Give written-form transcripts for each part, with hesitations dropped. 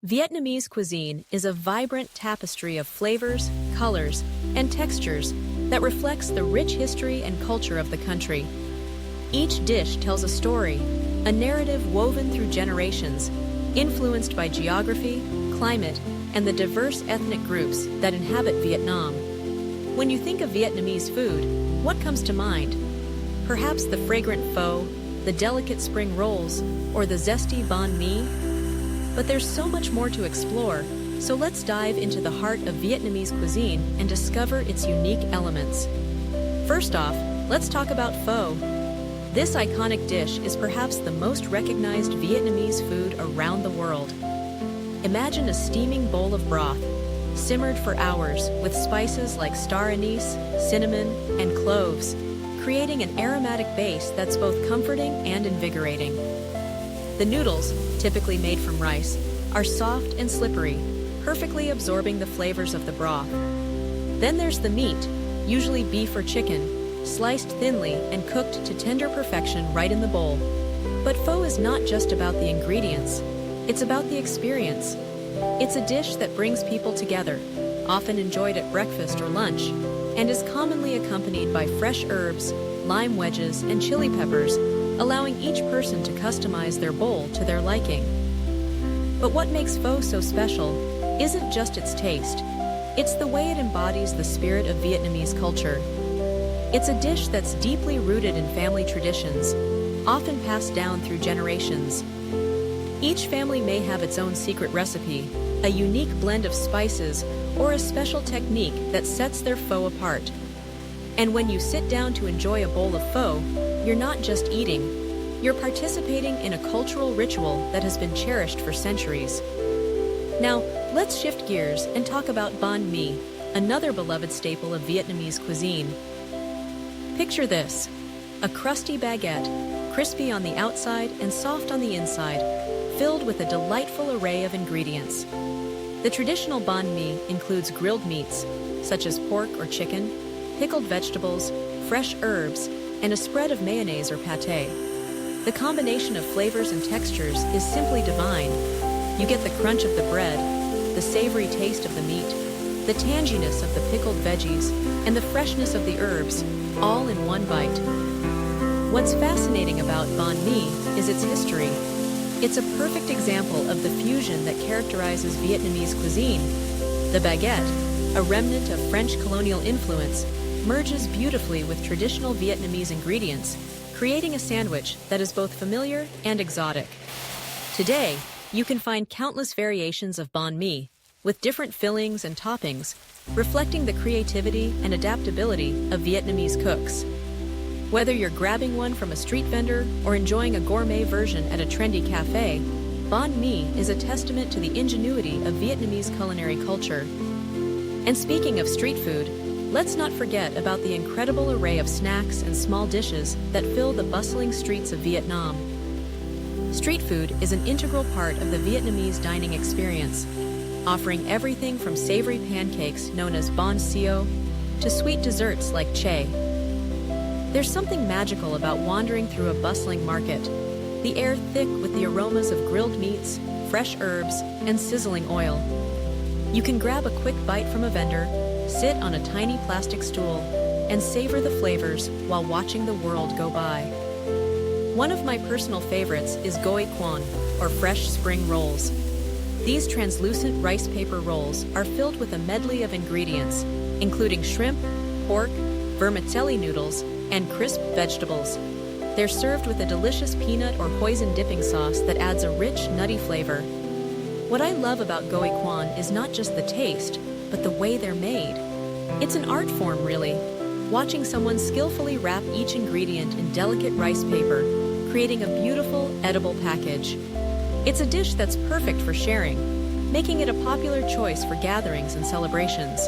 Vietnamese cuisine is a vibrant tapestry of flavors, colors, and textures that reflects the rich history and culture of the country. Each dish tells a story, a narrative woven through generations, influenced by geography, climate, and the diverse ethnic groups that inhabit Vietnam. When you think of Vietnamese food, what comes to mind? Perhaps the fragrant pho, the delicate spring rolls, or the zesty banh mi? But there's so much more to explore, so let's dive into the heart of Vietnamese cuisine and discover its unique elements. First off, let's talk about pho. This iconic dish is perhaps the most recognized Vietnamese food around the world. Imagine a steaming bowl of broth, simmered for hours with spices like star anise, cinnamon, and cloves, creating an aromatic base that's both comforting and invigorating. The noodles, typically made from rice, are soft and slippery, perfectly absorbing the flavors of the broth. Then there's the meat, usually beef or chicken, sliced thinly and cooked to tender perfection right in the bowl. But pho is not just about the ingredients, it's about the experience. It's a dish that brings people together, often enjoyed at breakfast or lunch, and is commonly accompanied by fresh herbs, lime wedges, and chili peppers, allowing each person to customize their bowl to their liking. But what makes pho so special isn't just its taste, it's the way it embodies the spirit of Vietnamese culture. It's a dish that's deeply rooted in family traditions, often passed down through generations. Each family may have its own secret recipe, a unique blend of spices, or a special technique that sets their pho apart. And when you sit down to enjoy a bowl of pho, you're not just eating, you're participating in a cultural ritual that has been cherished for centuries. Now, let's shift gears and talk about banh mi, another beloved staple of Vietnamese cuisine. Picture this: a crusty baguette, crispy on the outside and soft on the inside, filled with a delightful array of ingredients. The traditional banh mi includes grilled meats, such as pork or chicken, pickled vegetables, fresh herbs, and a spread of mayonnaise or pâté. The combination of flavors and textures is simply divine. You get the crunch of the bread, the savory taste of the meat, the tanginess of the pickled veggies, and the freshness of the herbs, all in one bite. What's fascinating about banh mi is its history. It's a perfect example of the fusion that characterizes Vietnamese cuisine. The baguette, a remnant of French colonial influence, merges beautifully with traditional Vietnamese ingredients, creating a sandwich that is both familiar and exotic. Today, you can find countless variations of banh mi, with different fillings and toppings, reflecting the creativity and adaptability of Vietnamese cooks. Whether you're grabbing one from a street vendor or enjoying a gourmet version at a trendy cafe, banh mi is a testament to the ingenuity of Vietnamese culinary culture. And speaking of street food, let's not forget about the incredible array of snacks and small dishes that fill the bustling streets of Vietnam. Street food is an integral part of the Vietnamese dining experience, offering everything from savory pancakes known as bánh xèo to sweet desserts like chè. There's something magical about wandering through a bustling market, the air thick with the aromas of grilled meats, fresh herbs, and sizzling oil. You can grab a quick bite from a vendor, sit on a tiny plastic stool, and savor the flavors while watching the world go by. One of my personal favorites is Goi Cuon, or fresh spring rolls. These translucent rice paper rolls are filled with a medley of ingredients, including shrimp, pork, vermicelli noodles, and crisp vegetables. They're served with a delicious peanut or hoisin dipping sauce that adds a rich, nutty flavor. What I love about Goi Cuon is not just the taste, but the way they're made. It's an art form, really. Watching someone skillfully wrap each ingredient in delicate rice paper, creating a beautiful, edible package. It's a dish that's perfect for sharing, making it a popular choice for gatherings and celebrations.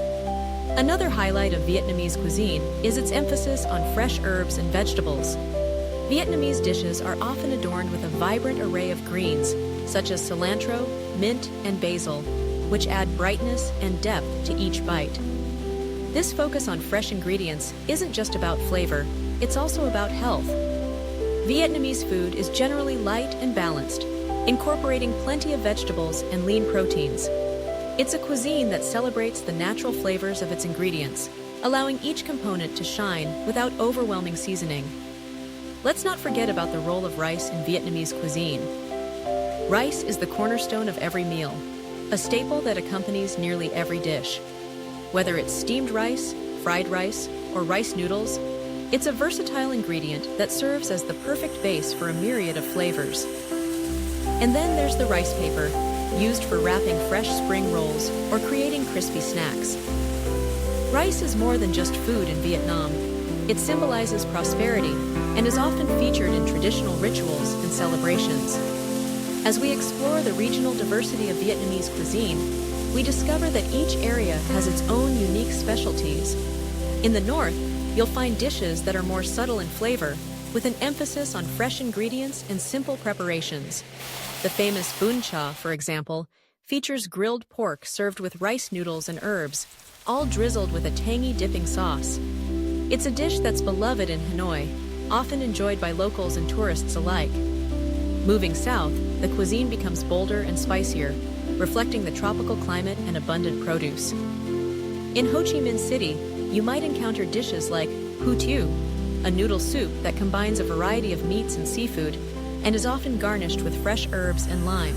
Another highlight of Vietnamese cuisine is its emphasis on fresh herbs and vegetables. Vietnamese dishes are often adorned with a vibrant array of greens, such as cilantro, mint, and basil, which add brightness and depth to each bite. This focus on fresh ingredients isn't just about flavor, it's also about health. Vietnamese food is generally light and balanced, incorporating plenty of vegetables and lean proteins. It's a cuisine that celebrates the natural flavors of its ingredients, allowing each component to shine without overwhelming seasoning. Let's not forget about the role of rice in Vietnamese cuisine. Rice is the cornerstone of every meal, a staple that accompanies nearly every dish. Whether it's steamed rice, fried rice, or rice noodles, it's a versatile ingredient that serves as the perfect base for a myriad of flavors. And then there's the rice paper, used for wrapping fresh spring rolls or creating crispy snacks. Rice is more than just food in Vietnam. It symbolizes prosperity and is often featured in traditional rituals and celebrations. As we explore the regional diversity of Vietnamese cuisine, we discover that each area has its own unique specialties. In the north, you'll find dishes that are more subtle in flavor, with an emphasis on fresh ingredients and simple preparations. The famous Bun Cha, for example, features grilled pork served with rice noodles and herbs, all drizzled with a tangy dipping sauce. It's a dish that's beloved in Hanoi, often enjoyed by locals and tourists alike. Moving south, the cuisine becomes bolder and spicier, reflecting the tropical climate and abundant produce. In Ho Chi Minh City, you might encounter dishes like Hủ Tiếu, a noodle soup that combines a variety of meats and seafood and is often garnished with fresh herbs and lime.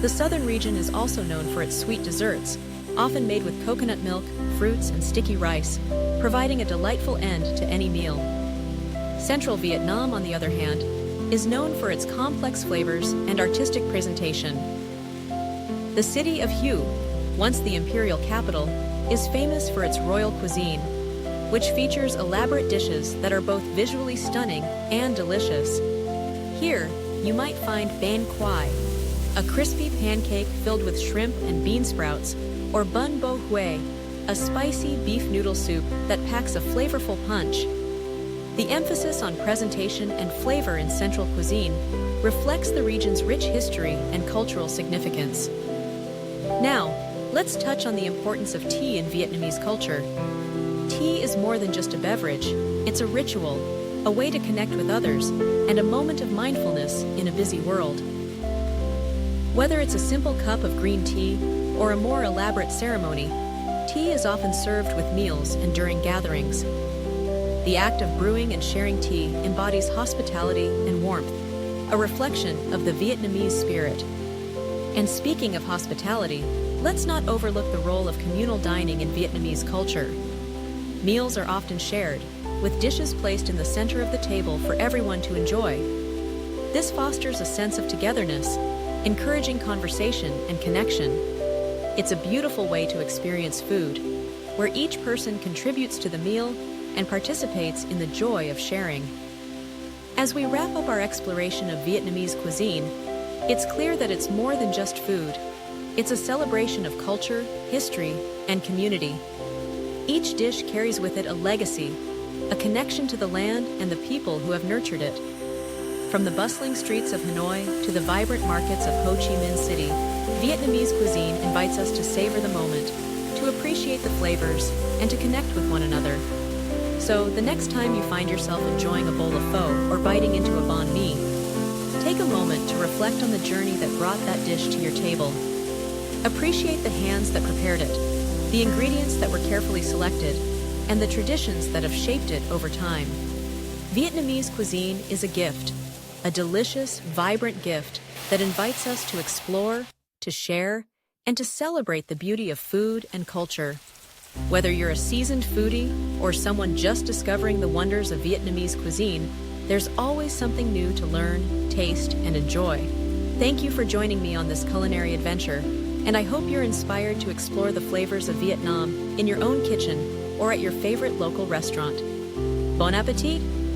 The southern region is also known for its sweet desserts, often made with coconut milk, fruits, and sticky rice, providing a delightful end to any meal. Central Vietnam, on the other hand, is known for its complex flavors and artistic presentation. The city of Hue, once the imperial capital, is famous for its royal cuisine, which features elaborate dishes that are both visually stunning and delicious. Here, you might find banh quai, a crispy pancake filled with shrimp and bean sprouts, or bun bo hue, a spicy beef noodle soup that packs a flavorful punch. The emphasis on presentation and flavor in Central cuisine reflects the region's rich history and cultural significance. Now, let's touch on the importance of tea in Vietnamese culture. Tea is more than just a beverage, it's a ritual, a way to connect with others, and a moment of mindfulness in a busy world. Whether it's a simple cup of green tea or a more elaborate ceremony, tea is often served with meals and during gatherings. The act of brewing and sharing tea embodies hospitality and warmth, a reflection of the Vietnamese spirit. And speaking of hospitality, let's not overlook the role of communal dining in Vietnamese culture. Meals are often shared, with dishes placed in the center of the table for everyone to enjoy. This fosters a sense of togetherness, encouraging conversation and connection. It's a beautiful way to experience food, where each person contributes to the meal and participates in the joy of sharing. As we wrap up our exploration of Vietnamese cuisine, it's clear that it's more than just food. It's a celebration of culture, history, and community. Each dish carries with it a legacy, a connection to the land and the people who have nurtured it. From the bustling streets of Hanoi to the vibrant markets of Ho Chi Minh City, Vietnamese cuisine invites us to savor the moment, to appreciate the flavors, and to connect with one another. So, the next time you find yourself enjoying a bowl of pho or biting into a banh mi, take a moment to reflect on the journey that brought that dish to your table. Appreciate the hands that prepared it, the ingredients that were carefully selected, and the traditions that have shaped it over time. Vietnamese cuisine is a gift, a delicious, vibrant gift that invites us to explore, to share, and to celebrate the beauty of food and culture. Whether you're a seasoned foodie or someone just discovering the wonders of Vietnamese cuisine, there's always something new to learn, taste, and enjoy. Thank you for joining me on this culinary adventure, and I hope you're inspired to explore the flavors of Vietnam in your own kitchen or at your favorite local restaurant. Bon appétit!